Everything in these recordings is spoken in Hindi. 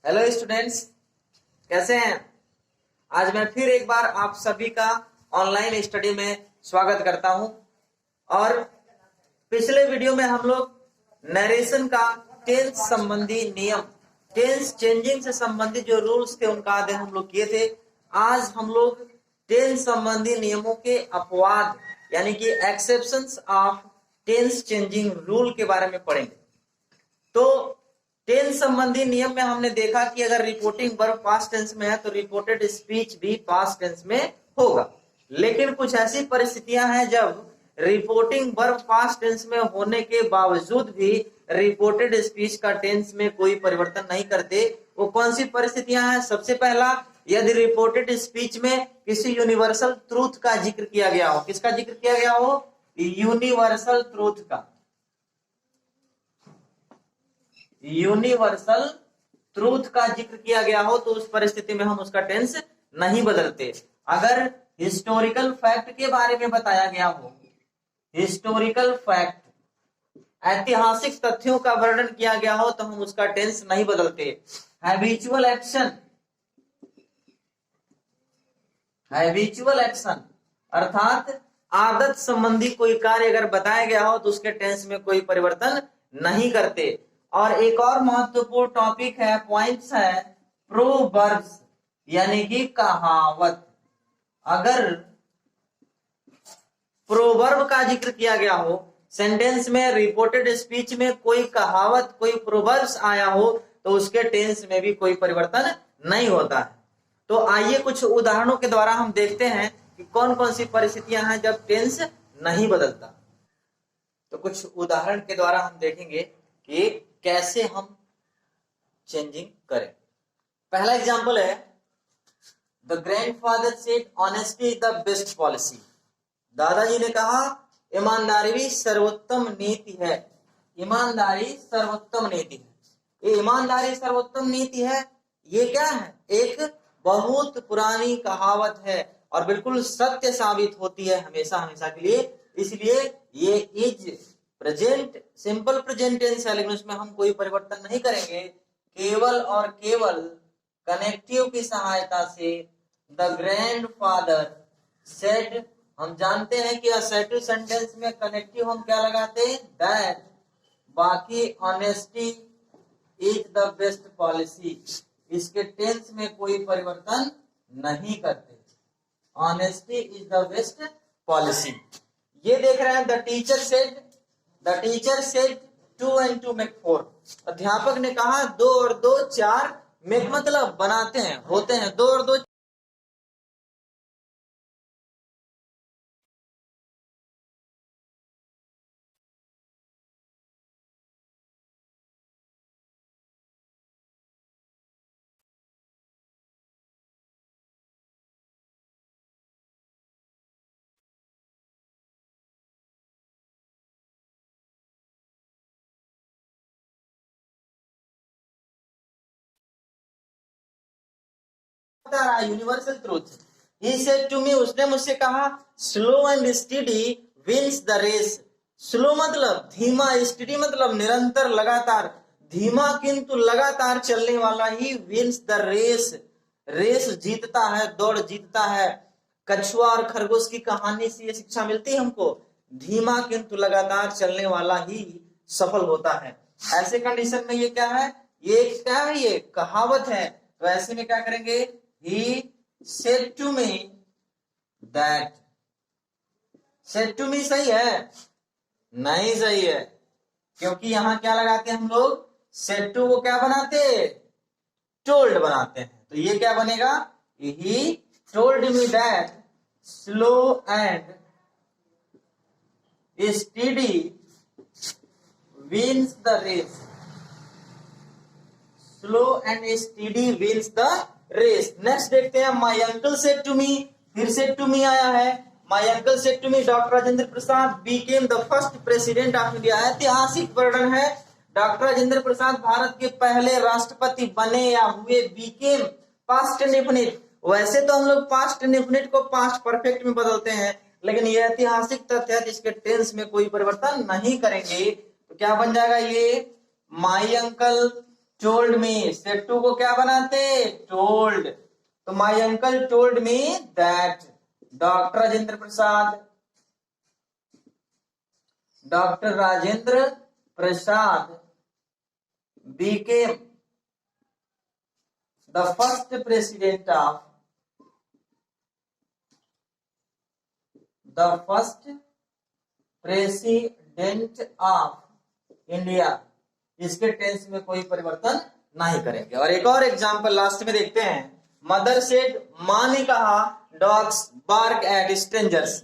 हेलो स्टूडेंट्स, कैसे हैं। आज मैं फिर एक बार आप सभी का ऑनलाइन स्टडी में स्वागत करता हूं। और पिछले वीडियो में हम लोग नरेशन का टेंस संबंधी नियम, टेंस चेंजिंग से संबंधित जो रूल्स थे उनका अध्ययन हम लोग किए थे। आज हम लोग टेंस संबंधी नियमों के अपवाद यानी कि exceptions of tense changing rule के बारे में पढ़ेंगे। तो टेंस संबंधी नियम में हमने देखा कि अगर रिपोर्टिंग वर्ब पास्ट टेंस में है तो रिपोर्टेड स्पीच भी पास्ट टेंस में होगा। लेकिन कुछ ऐसी परिस्थितियां हैं जब रिपोर्टिंग वर्ब पास्ट टेंस में होने के बावजूद भी रिपोर्टेड स्पीच का टेंस में कोई परिवर्तन नहीं करते। वो कौन सी परिस्थितियां हैं? सबसे पहला, यदि रिपोर्टेड स्पीच में किसी यूनिवर्सल ट्रूथ का जिक्र किया गया हो। किसका जिक्र किया गया हो? यूनिवर्सल ट्रूथ का। यूनिवर्सल ट्रूथ का जिक्र किया गया हो तो उस परिस्थिति में हम उसका टेंस नहीं बदलते। अगर हिस्टोरिकल फैक्ट के बारे में बताया गया हो, हिस्टोरिकल फैक्ट, ऐतिहासिक तथ्यों का वर्णन किया गया हो तो हम उसका टेंस नहीं बदलते। हैबिचुअल एक्शन, हैबिचुअल एक्शन अर्थात आदत संबंधी कोई कार्य अगर बताया गया हो तो उसके टेंस में कोई परिवर्तन नहीं करते। और एक और महत्वपूर्ण टॉपिक है, पॉइंट्स है, प्रोवर्ब्स यानी कि कहावत। अगर प्रोवर्ब का जिक्र किया गया हो, सेंटेंस में, रिपोर्टेड स्पीच में कोई कहावत, कोई प्रोवर्ब्स आया हो तो उसके टेंस में भी कोई परिवर्तन नहीं होता है। तो आइए कुछ उदाहरणों के द्वारा हम देखते हैं कि कौन कौन सी परिस्थितियां हैं जब टेंस नहीं बदलता। तो कुछ उदाहरण के द्वारा हम देखेंगे कि कैसे हम चेंजिंग करें। पहला एग्जांपल है, the grandfather said honesty is the best policy. दादाजी ने कहा ईमानदारी सर्वोत्तम नीति है। ईमानदारी सर्वोत्तम नीति है। ये ईमानदारी सर्वोत्तम नीति है, ये क्या है? एक बहुत पुरानी कहावत है और बिल्कुल सत्य साबित होती है हमेशा हमेशा के लिए। इसलिए ये is present, simple present tense है, लेकिन उसमें हम कोई परिवर्तन नहीं करेंगे। केवल और केवल कनेक्टिव की सहायता से द ग्रैंडफादर सेड, हम जानते हैं कि असर्टिव सेंटेंस में कनेक्टिव हम क्या लगाते हैं? दैट। बाकी honesty is the best policy, इसके टेंस में कोई परिवर्तन नहीं करते। Honesty is the best policy. ये देख रहे हैं, the teacher said, the teacher said 2 and 2 make 4। अध्यापक ने कहा 2 और 2 4 मेक मतलब बनाते हैं, होते हैं। 2 और 2 universal truth. He said to me, उसने मुझसे कहा, slow and steady wins the race. Slow मतलब धीमा, स्टडी मतलब निरंतर, लगातार। धीमा किंतु लगातार चलने वाला ही विंस द रेस, रेस जीतता है, दौड़ जीतता है। कछुआ और खरगोश की कहानी से ये शिक्षा मिलती है हमको, धीमा किंतु लगातार चलने वाला ही सफल होता है। ऐसे कंडीशन में ये क्या है? ये क्या है? ये कहावत है। तो ऐसे में क्या करेंगे? He said to me that। said to me सही है? नहीं सही है, क्योंकि यहां क्या लगाते हैं हम लोग? said to को क्या बनाते? told बनाते हैं। तो ये क्या बनेगा? He told me that slow and steady wins the race। slow and steady wins the race. Next देखते हैं, my uncle said to me, फिर सेड टू मी आया है। My uncle said to me doctor Rajendra Prasad became the first president of India. ऐतिहासिक वर्णन है, डॉक्टर राजेंद्र प्रसाद भारत के पहले राष्ट्रपति बने या हुए। बीकेम पास्ट इंडेफिनिट, वैसे तो हम लोग पास्ट इंडेफिनिट को पास्ट परफेक्ट में बदलते हैं, लेकिन ये ऐतिहासिक तथ्य है जिसके टेंस में कोई परिवर्तन नहीं करेंगे। तो क्या बन जाएगा ये? My uncle told me, said to को क्या बनाते, टोल्ड। तो my uncle told me that doctor Rajendra Prasad became the first president of India. इसके टेंस में कोई परिवर्तन नहीं करेंगे। और एक और एग्जांपल लास्ट में देखते हैं। मदर सेड, मां ने कहा, डॉग्स बार्क एट स्ट्रेंजर्स,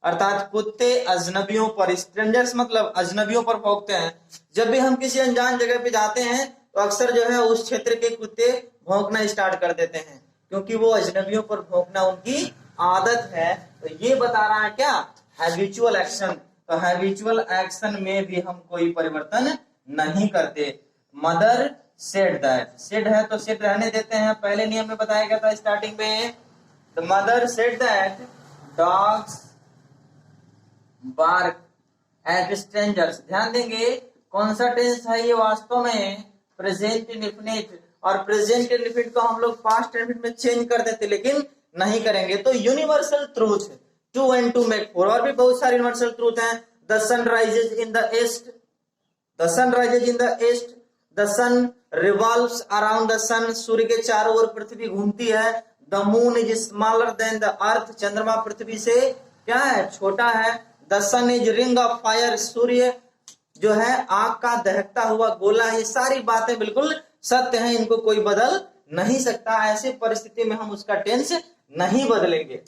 अर्थात कुत्ते अजनबियों पर, स्ट्रेंजर्स मतलब अजनबियों पर भौंकते हैं। जब भी हम किसी अनजान जगह पे जाते हैं तो अक्सर जो है उस क्षेत्र के कुत्ते भौंकना स्टार्ट कर देते हैं, क्योंकि वो अजनबियों पर भौंकना उनकी आदत है। तो ये बता रहा है क्या, हैबिचुअल एक्शन। तो हैबिचुअल एक्शन में भी हम कोई परिवर्तन नहीं करते। मदर सेड दैट, सेड है तो सेड रहने देते हैं, पहले नियम में बताया गया था स्टार्टिंग में। The mother said that dogs bark at strangers. ध्यान देंगे कौन सा टेंस है ये, वास्तव में प्रेजेंट इंडेफिनिट, और प्रेजेंट इंडेफिनिट को हम लोग पास्ट इंडेफिनिट में चेंज कर देते, लेकिन नहीं करेंगे। तो यूनिवर्सल ट्रूथ, 2 and 2 make 4, और भी बहुत सारे यूनिवर्सल ट्रूथ हैं। The sun rises in the east, the sun rises in the east, the sun revolves around the sun, सूर्य के चारों ओर पृथ्वी घूमती है। The moon is smaller than the earth, चंद्रमा पृथ्वी से क्या है, छोटा है। The sun is ring of fire, सूर्य जो है आग का दहकता हुआ गोला। ये सारी बातें बिल्कुल सत्य हैं, इनको कोई बदल नहीं सकता। ऐसे परिस्थिति में हम उसका टेंस नहीं बदलेंगे।